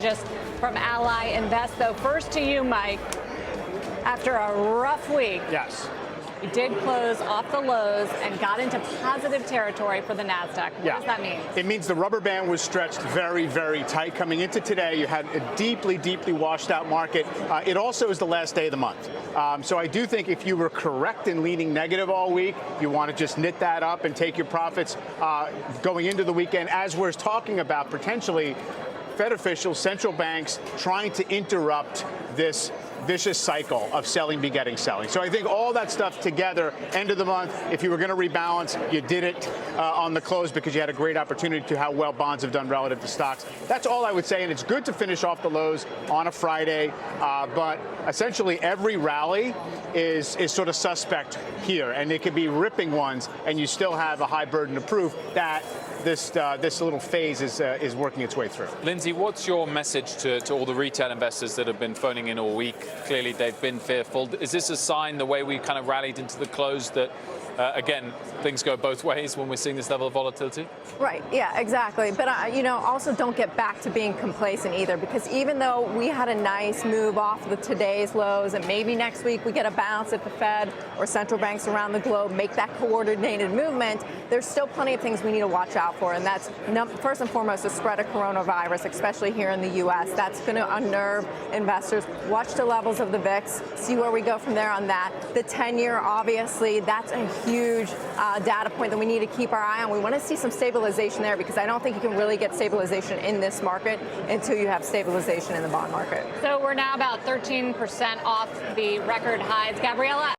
Just from Ally Invest, though. First to you, Mike. After a rough week, Yes. you did close off the lows and got into positive territory for the NASDAQ. What does that mean? It means the rubber band was stretched very, very tight. Coming into today, you had a deeply, deeply washed out market. It also is the last day of the month. So I do think if you were correct in leaning negative all week, you want to just knit that up and take your profits going into the weekend, as we're talking about potentially Fed officials, central banks trying to interrupt this vicious cycle of selling begetting selling. So I think all that stuff together, end of the month, if you were going to rebalance, you did it on the close because you had a great opportunity to how well bonds have done relative to stocks. That's all I would say, and it's good to finish off the lows on a Friday, but essentially every rally is sort of suspect here, and it could be ripping ones, and you still have a high burden of proof that this little phase is working its way through. Lindsay, what's your message to all the retail investors that have been phoning in all week? Clearly, they've been fearful. Is this a sign, the way we kind of rallied into the close, that, again, things go both ways when we're seeing this level of volatility? Right, yeah, exactly. But, also don't get back to being complacent either, because even though we had a nice move off of today's lows, and maybe next week we get a bounce if the Fed or central banks around the globe make that coordinated movement, there's still plenty of things we need to watch out for, and that's first and foremost the spread of coronavirus, especially here in the U.S. That's going to unnerve investors. Watch the levels of the VIX, see where we go from there on that. The 10-year, obviously, that's a huge data point that we need to keep our eye on. We want to see some stabilization there, because I don't think you can really get stabilization in this market until you have stabilization in the bond market. So we're now about 13% off the record highs. Gabriella.